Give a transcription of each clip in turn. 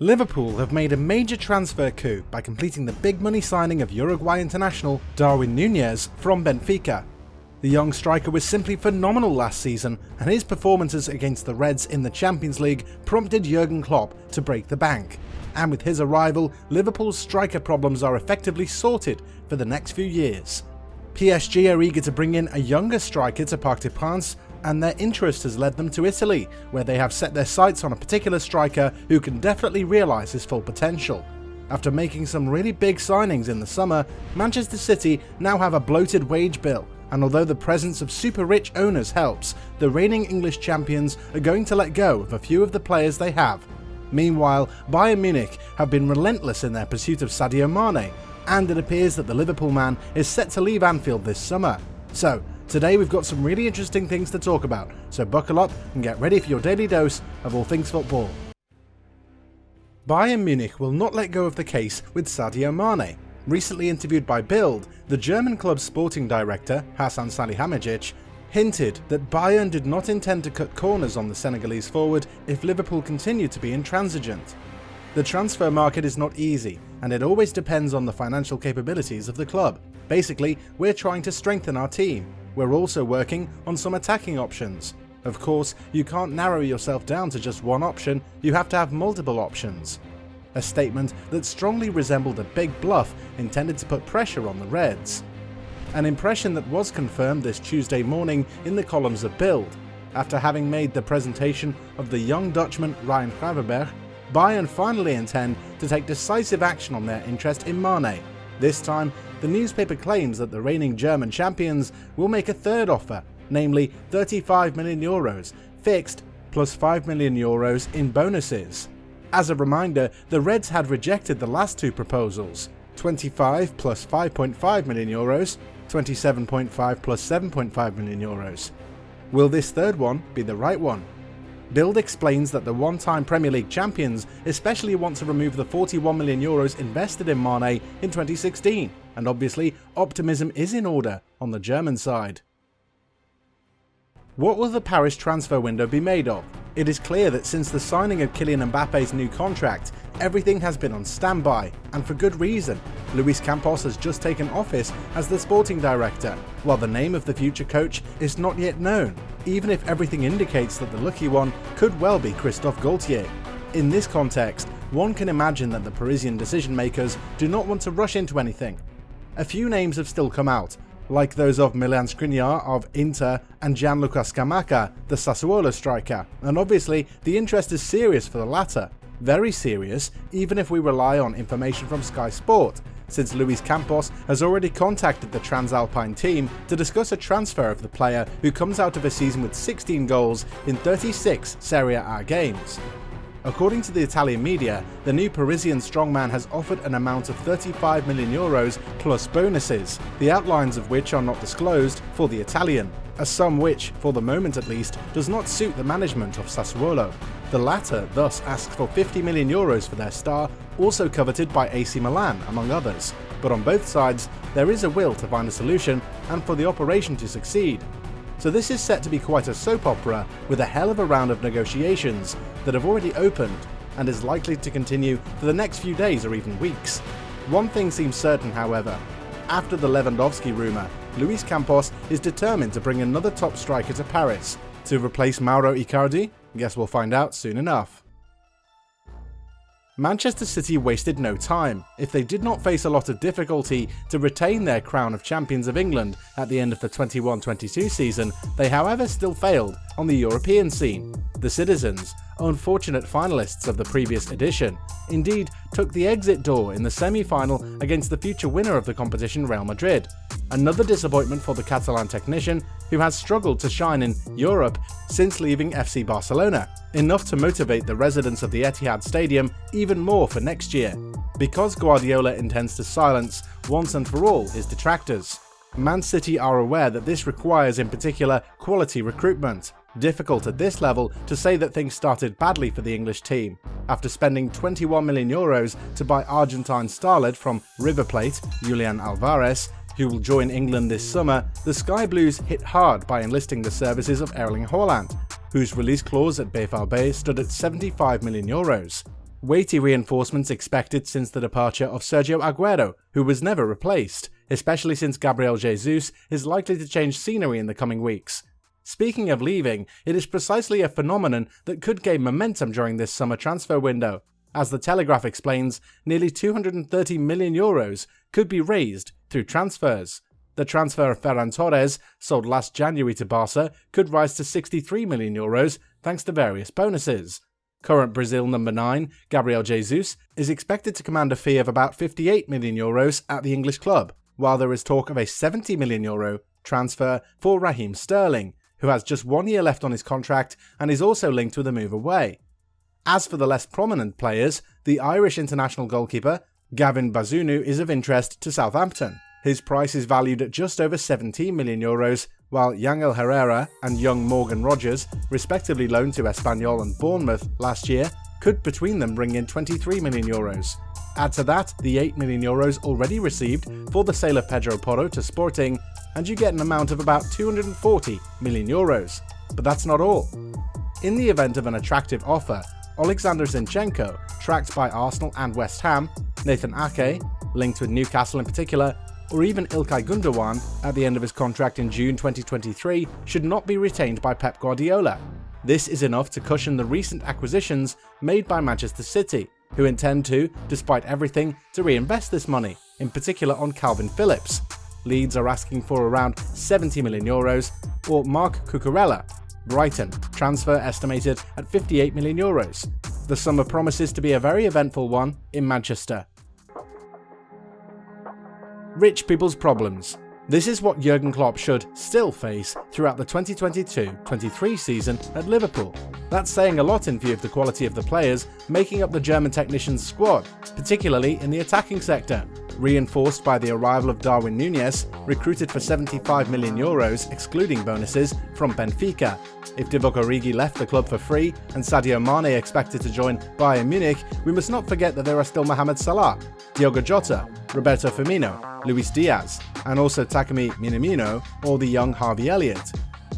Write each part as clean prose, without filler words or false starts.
Liverpool have made a major transfer coup by completing the big money signing of Uruguay international Darwin Nunez from Benfica. The young striker was simply phenomenal last season, and his performances against the Reds in the Champions League prompted Jurgen Klopp to break the bank. And with his arrival, Liverpool's striker problems are effectively sorted for the next few years. PSG are eager to bring in a younger striker to Parc, and their interest has led them to Italy, where they have set their sights on a particular striker who can definitely realise his full potential. After making some really big signings in the summer, Manchester City now have a bloated wage bill, and although the presence of super rich owners helps, the reigning English champions are going to let go of a few of the players they have. Meanwhile, Bayern Munich have been relentless in their pursuit of Sadio Mane, and it appears that the Liverpool man is set to leave Anfield this summer. So, today we've got some really interesting things to talk about, so buckle up and get ready for your daily dose of all things football. Bayern Munich will not let go of the case with Sadio Mane. Recently interviewed by Bild, the German club's sporting director, Hasan Salihamidzic, hinted that Bayern did not intend to cut corners on the Senegalese forward if Liverpool continued to be intransigent. The transfer market is not easy, and it always depends on the financial capabilities of the club. Basically, we're trying to strengthen our team. We're also working on some attacking options. Of course, you can't narrow yourself down to just one option, you have to have multiple options. A statement that strongly resembled a big bluff intended to put pressure on the Reds. An impression that was confirmed this Tuesday morning in the columns of Bild. After having made the presentation of the young Dutchman Ryan Gravenberch, Bayern finally intend to take decisive action on their interest in Mane. This time, the newspaper claims that the reigning German champions will make a third offer, namely €35 million, fixed, plus €5 million in bonuses. As a reminder, the Reds had rejected the last two proposals, 25 plus €5.5 million, 27.5 plus €7.5 million. Will this third one be the right one? Bild explains that the one-time Premier League champions especially want to remove the €41 million invested in Mane in 2016, and obviously optimism is in order on the German side. What will the Paris transfer window be made of? It is clear that since the signing of Kylian Mbappe's new contract, everything has been on standby, and for good reason. Luis Campos has just taken office as the sporting director, while the name of the future coach is not yet known, even if everything indicates that the lucky one could well be Christophe Galtier. In this context, one can imagine that the Parisian decision makers do not want to rush into anything. A few names have still come out, like those of Milan Skriniar of Inter and Gianluca Scamacca, the Sassuolo striker, and obviously the interest is serious for the latter. Very serious, even if we rely on information from Sky Sport, since Luis Campos has already contacted the Transalpine team to discuss a transfer of the player who comes out of a season with 16 goals in 36 Serie A games. According to the Italian media, the new Parisian strongman has offered an amount of €35 million plus bonuses, the outlines of which are not disclosed for the Italian, a sum which, for the moment at least, does not suit the management of Sassuolo. The latter thus asked for €50 million for their star, also coveted by AC Milan, among others. But on both sides, there is a will to find a solution and for the operation to succeed. So this is set to be quite a soap opera with a hell of a round of negotiations that have already opened and is likely to continue for the next few days or even weeks. One thing seems certain, however. After the Lewandowski rumour, Luis Campos is determined to bring another top striker to Paris. To replace Mauro Icardi? Guess we'll find out soon enough. Manchester City wasted no time. If they did not face a lot of difficulty to retain their crown of champions of England at the end of the 21-22 season, they however still failed on the European scene. The Citizens, unfortunate finalists of the previous edition, indeed took the exit door in the semi-final against the future winner of the competition, Real Madrid. Another disappointment for the Catalan technician, who has struggled to shine in Europe since leaving FC Barcelona, enough to motivate the residents of the Etihad Stadium even more for next year, because Guardiola intends to silence once and for all his detractors. Man City are aware that this requires in particular quality recruitment. Difficult at this level to say that things started badly for the English team. After spending €21 million to buy Argentine starlet from River Plate, Julian Alvarez, who will join England this summer, the Sky Blues hit hard by enlisting the services of Erling Haaland, whose release clause at BVB stood at €75 million. Weighty reinforcements expected since the departure of Sergio Aguero, who was never replaced, especially since Gabriel Jesus is likely to change scenery in the coming weeks. Speaking of leaving, it is precisely a phenomenon that could gain momentum during this summer transfer window. As the Telegraph explains, nearly €230 million could be raised through transfers. The transfer of Ferran Torres, sold last January to Barca, could rise to €63 million thanks to various bonuses. Current Brazil number 9, Gabriel Jesus, is expected to command a fee of about €58 million at the English club, while there is talk of a €70 million transfer for Raheem Sterling, who has just 1 year left on his contract and is also linked with a move away. As for the less prominent players, the Irish international goalkeeper, Gavin Bazunu, is of interest to Southampton. His price is valued at just over €17 million, while Yangel Herrera and young Morgan Rogers, respectively loaned to Espanyol and Bournemouth last year, could between them bring in €23 million. Add to that the €8 million already received for the sale of Pedro Porro to Sporting, and you get an amount of about €240 million. But that's not all. In the event of an attractive offer, Alexander Zinchenko, tracked by Arsenal and West Ham, Nathan Ake, linked with Newcastle in particular, or even Ilkay Gundogan at the end of his contract in June 2023 should not be retained by Pep Guardiola. This is enough to cushion the recent acquisitions made by Manchester City, who intend to, despite everything, to reinvest this money, in particular on Calvin Phillips. Leeds are asking for around €70 million, or Marc Cucurella, Brighton, transfer estimated at €58 million. The summer promises to be a very eventful one in Manchester. Rich people's problems. This is what Jurgen Klopp should still face throughout the 2022-23 season at Liverpool. That's saying a lot in view of the quality of the players making up the German technicians' squad, particularly in the attacking sector. Reinforced by the arrival of Darwin Nunez, recruited for €75 million excluding bonuses from Benfica. If Divock Origi left the club for free and Sadio Mane expected to join Bayern Munich, we must not forget that there are still Mohamed Salah, Diogo Jota, Roberto Firmino, Luis Diaz, and also Takumi Minamino or the young Harvey Elliott.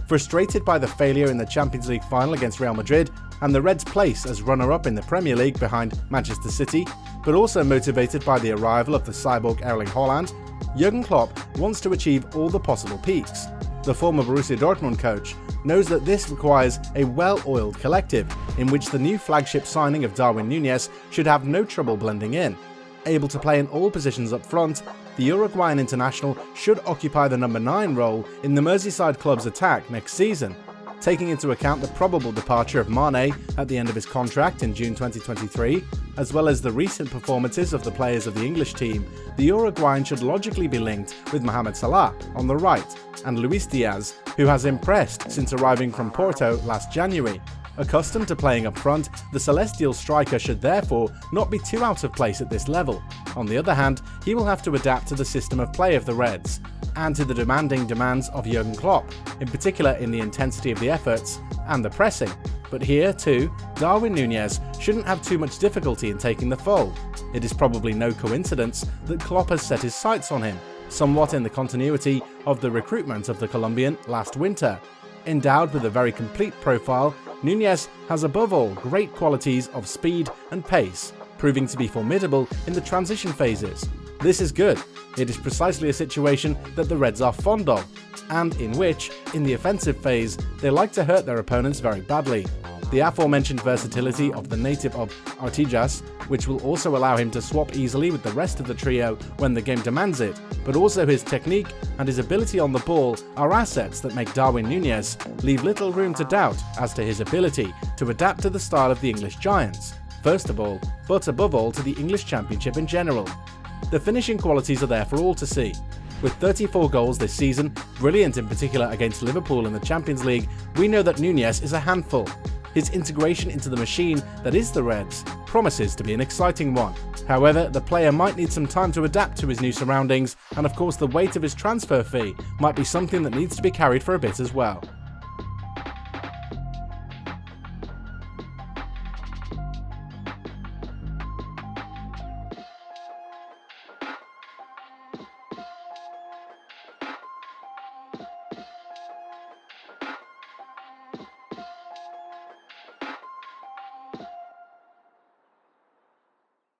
Frustrated by the failure in the Champions League final against Real Madrid and the Reds' place as runner-up in the Premier League behind Manchester City, but also motivated by the arrival of the cyborg Erling Haaland, Jurgen Klopp wants to achieve all the possible peaks. The former Borussia Dortmund coach knows that this requires a well-oiled collective in which the new flagship signing of Darwin Nunez should have no trouble blending in. Able to play in all positions up front, the Uruguayan international should occupy the number 9 role in the Merseyside club's attack next season. Taking into account the probable departure of Mane at the end of his contract in June 2023, as well as the recent performances of the players of the English team, the Uruguayan should logically be linked with Mohamed Salah on the right, and Luis Diaz, who has impressed since arriving from Porto last January. Accustomed to playing up front, the Celestial striker should therefore not be too out of place at this level. On the other hand, he will have to adapt to the system of play of the Reds, and to the demanding demands of Jurgen Klopp, in particular in the intensity of the efforts and the pressing. But here, too, Darwin Nunez shouldn't have too much difficulty in taking the fold. It is probably no coincidence that Klopp has set his sights on him, somewhat in the continuity of the recruitment of the Colombian last winter. Endowed with a very complete profile, Nunez has above all great qualities of speed and pace, proving to be formidable in the transition phases. This is good. It is precisely a situation that the Reds are fond of, and in which, in the offensive phase, they like to hurt their opponents very badly. The aforementioned versatility of the native of Artigas, which will also allow him to swap easily with the rest of the trio when the game demands it, but also his technique and his ability on the ball are assets that make Darwin Nunez leave little room to doubt as to his ability to adapt to the style of the English Giants, first of all, but above all to the English Championship in general. The finishing qualities are there for all to see. With 34 goals this season, brilliant in particular against Liverpool in the Champions League, we know that Nunez is a handful. His integration into the machine that is the Reds promises to be an exciting one. However, the player might need some time to adapt to his new surroundings, and of course the weight of his transfer fee might be something that needs to be carried for a bit as well.